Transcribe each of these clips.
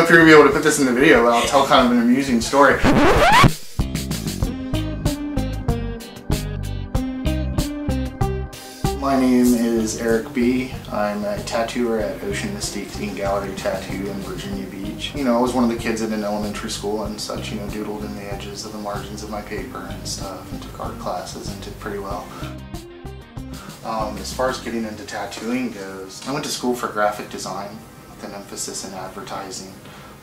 if you're going to be able to put this in the video, but I'll tell kind of an amusing story. My name is Eric B. I'm a tattooer at Ocean Mystique Ink Gallery Tattoo in Virginia Beach. You know, I was one of the kids in elementary school and such, you know, doodled in the edges of the margins of my paper and stuff, and took art classes and did pretty well. As far as getting into tattooing goes, I went to school for graphic design with an emphasis in advertising.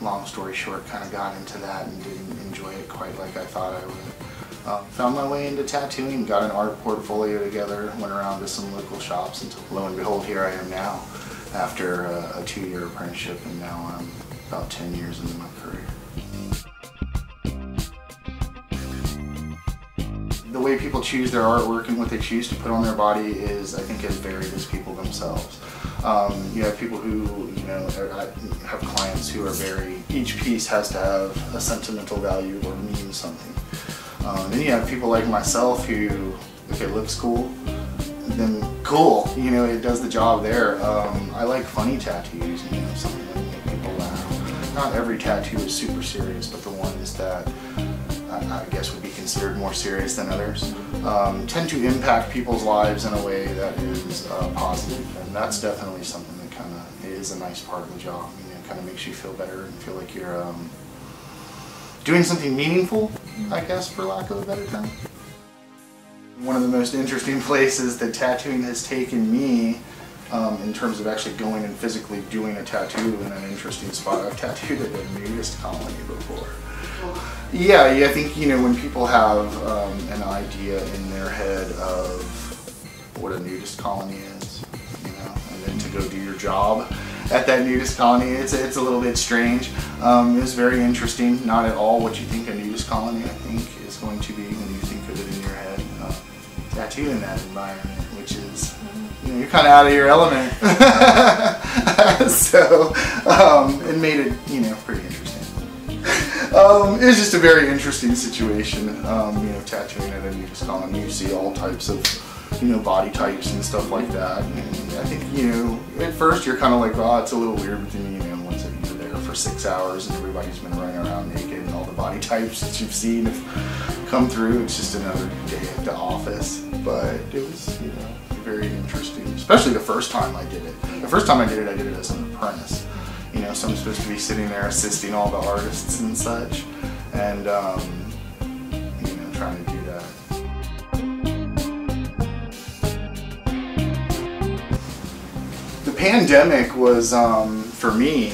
Long story short, kind of got into that and didn't enjoy it quite like I thought I would. Found my way into tattooing, got an art portfolio together, went around to some local shops, and lo and behold, here I am now after a 2-year apprenticeship, and now I'm about 10 years into my career. The way people choose their artwork and what they choose to put on their body is, I think, as varied as people themselves. You have people who, you know, have clients who are each piece has to have a sentimental value or mean something. Then you have people like myself who, if it looks cool, then cool, you know, it does the job there. I like funny tattoos, you know, something that make people laugh. Not every tattoo is super serious, but the ones that I guess would be considered more serious than others tend to impact people's lives in a way that is positive, and that's definitely something that kind of is a nice part of the job. You know, it kind of makes you feel better and feel like you're doing something meaningful, I guess, for lack of a better term. One of the most interesting places that tattooing has taken me in terms of actually going and physically doing a tattoo in an interesting spot. I've tattooed at a nudist colony before. Yeah, I think, you know, when people have an idea in their head of what a nudist colony is, you know, and then to go do your job at that nudist colony, it's a little bit strange. It was very interesting. Not at all what you think a nudist colony, I think, is going to be when you think of it in your head. Tattoo in that environment, which is, you know, you're kind of out of your element. So it made it, you know, pretty interesting. It was just a very interesting situation, you know, tattooing at a nudist colony. You see all types of, you know, body types and stuff like that. And I think, you know, at first you're kind of like, oh, it's a little weird, but then, you know, once you're there for 6 hours and everybody's been running around naked and all the body types that you've seen have come through, it's just another day at the office. But it was, you know, very interesting, especially the first time I did it. The first time I did it as an apprentice. You know, so I'm supposed to be sitting there assisting all the artists and such, and you know, trying to do that. The pandemic was, for me,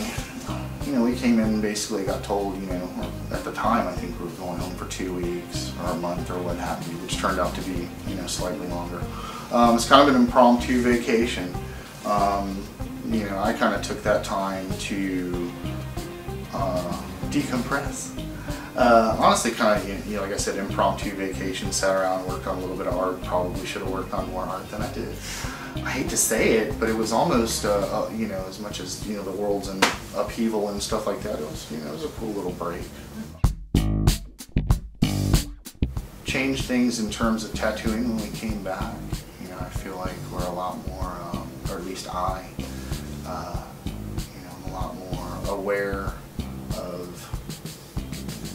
you know, we came in and basically got told, you know, at the time I think we were going home for 2 weeks or a month or what have you, which turned out to be, you know, slightly longer. It's kind of an impromptu vacation. You know, I kind of took that time to decompress. Honestly, kind of, you know, like I said, impromptu vacation, sat around, worked on a little bit of art. Probably should have worked on more art than I did. I hate to say it, but it was almost, you know, as much as, you know, the world's in upheaval and stuff like that, it was, you know, it was a cool little break. Changed things in terms of tattooing when we came back. You know, I feel like we're a lot more, or at least I, you know, I'm a lot more aware of,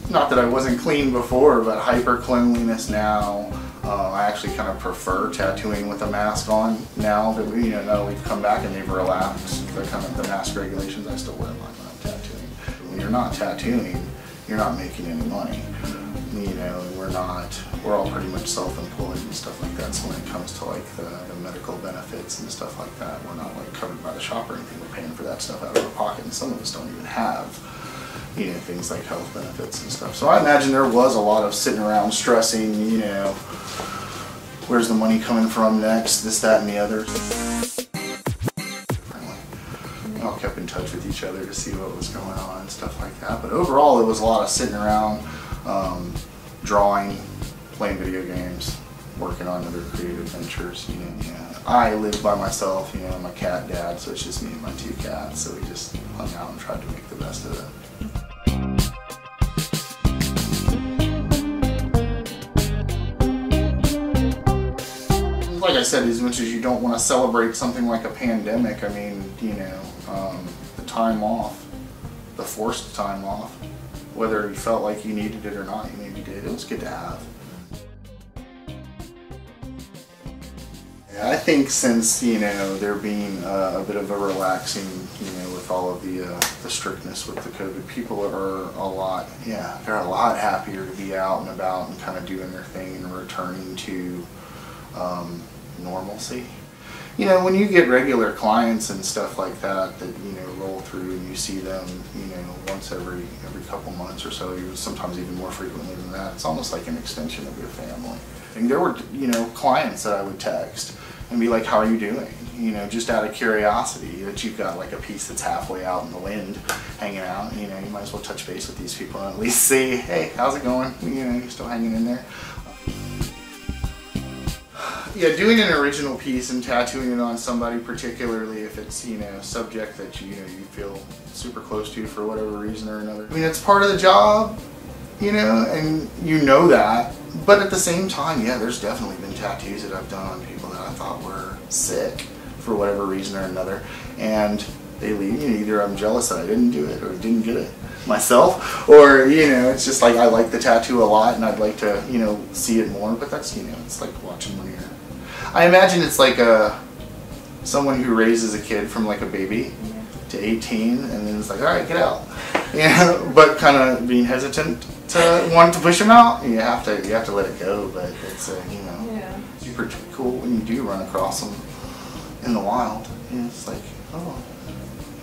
not that I wasn't clean before, but hyper cleanliness now. I actually kind of prefer tattooing with a mask on now that we, you know, now we've come back and they've relaxed the mask regulations. I still wear mine when I'm tattooing. When you're not tattooing, you're not making any money. You know, we're all pretty much self-employed and stuff like that, so when it comes to like the medical benefits and stuff like that, we're not like covered by the shop or anything. We're paying for that stuff out of our pocket, and some of us don't even have, you know, things like health benefits and stuff. So I imagine there was a lot of sitting around stressing, you know, where's the money coming from next, this, that, and the other. We all kept in touch with each other to see what was going on and stuff like that, but overall it was a lot of sitting around, drawing, playing video games, working on other creative ventures. You know, yeah. I live by myself, you know, I'm a cat dad, so it's just me and my 2 cats, so we just hung out and tried to make the best of it. Like I said, as much as you don't want to celebrate something like a pandemic, I mean, you know, the time off the forced time off. Whether you felt like you needed it or not, you maybe did. It was good to have. I think since, you know, there being a bit of a relaxing, you know, with all of the strictness with the COVID, people are a lot, yeah, they're a lot happier to be out and about and kind of doing their thing and returning to normalcy. You know, when you get regular clients and stuff like that, you know, roll through and you see them, you know, once every couple months or so, sometimes even more frequently than that, it's almost like an extension of your family. And there were, you know, clients that I would text and be like, how are you doing? You know, just out of curiosity that you've got like a piece that's halfway out in the wind hanging out. You know, you might as well touch base with these people and at least see, hey, how's it going? You know, you're still hanging in there. Yeah, doing an original piece and tattooing it on somebody, particularly if it's, you know, a subject that you know you feel super close to for whatever reason or another. I mean, it's part of the job, you know, and you know that. But at the same time, yeah, there's definitely been tattoos that I've done on people that I thought were sick for whatever reason or another, and they leave. You know, either I'm jealous that I didn't do it or didn't get it myself, or, you know, it's just like I like the tattoo a lot and I'd like to, you know, see it more. But that's, you know, it's like watching when you're. I imagine it's like someone who raises a kid from like a baby to 18 and then it's like, all right, get out. Yeah, but kind of being hesitant to want to push them out. You have to let it go, but it's you know, super cool when you do run across them in the wild. And it's like, oh,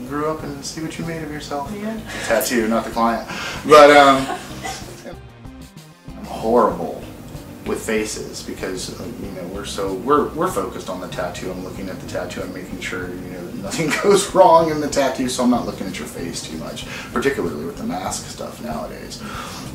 you grew up and see what you made of yourself. Yeah. The tattoo, not the client. But I'm horrible with faces because you know we're focused on the tattoo. I'm looking at the tattoo. I'm making sure, you know, that nothing goes wrong in the tattoo. So I'm not looking at your face too much, particularly with the mask stuff nowadays.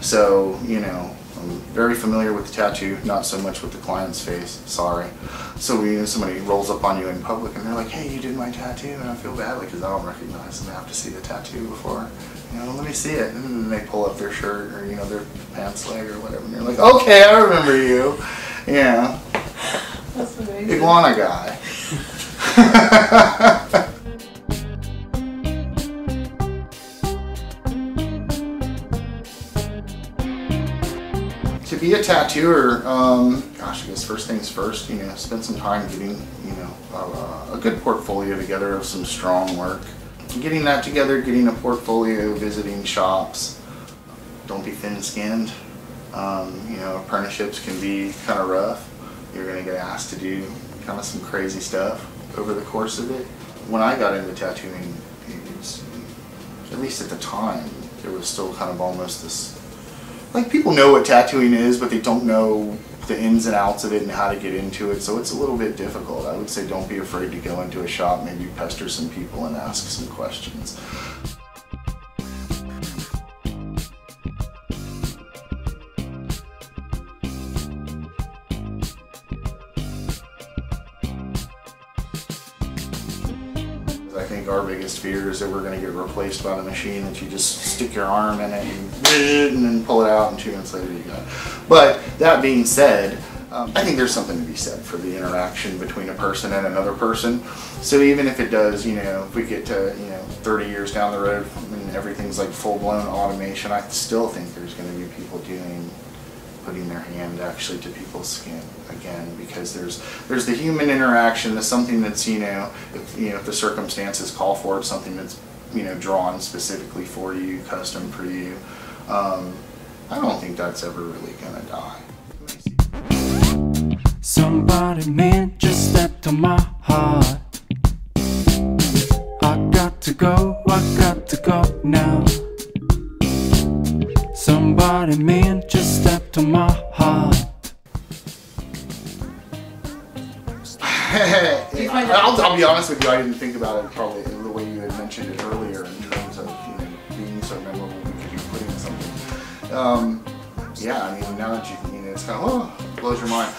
So, you know, I'm very familiar with the tattoo, not so much with the client's face. Sorry. So when somebody rolls up on you in public and they're like, "Hey, you did my tattoo," and I feel badly because I don't recognize them. I have to see the tattoo before. You know, let me see it. And then they pull up their shirt or, you know, their pants leg or whatever. And you're like, okay, I remember you. Yeah. That's amazing. Iguana guy. To be a tattooer, gosh, I guess first things first, you know, spend some time getting, you know, a good portfolio together of some strong work. Getting that together, getting a portfolio, visiting shops. Don't be thin-skinned. You know, apprenticeships can be kind of rough. You're going to get asked to do kind of some crazy stuff over the course of it. When I got into tattooing, it was, at least at the time, there was still kind of almost this, like, people know what tattooing is, but they don't know the ins and outs of it and how to get into it, so it's a little bit difficult. I would say don't be afraid to go into a shop, maybe pester some people and ask some questions. I think our biggest fear is that we're going to get replaced by the machine that you just stick your arm in it and then pull it out and 2 minutes later you got it. But that being said, I think there's something to be said for the interaction between a person and another person. So even if it does, you know, if we get to, you know, 30 years down the road and everything's like full-blown automation, I still think there's going to be people putting their hand actually to people's skin again, because there's the human interaction. There's something that's, you know, if the circumstances call for it, something that's, you know, drawn specifically for you, custom for you. I don't think that's ever really gonna die. Somebody, man, just stepped on my heart. I got to go now. Somebody, man, just stepped on my heart. I'll be honest with you, I didn't think about it probably the way you had mentioned it earlier in terms of, you know, being so memorable because you're putting something. Yeah, I mean, now that you know, it's kind of, oh, blows your mind.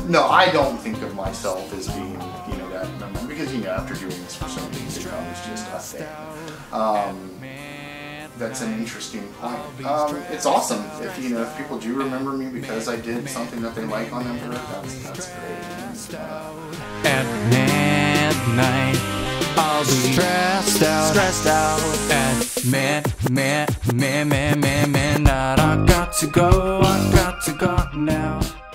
No, I don't think of myself as being, you know, that memorable because, you know, after doing this for so many years, it becomes just a thing. That's an interesting point. It's awesome if, you know, if people do remember me because I did something that they like on Emperor. That's great. At midnight, I'll be stressed out. At Man, I got to go now.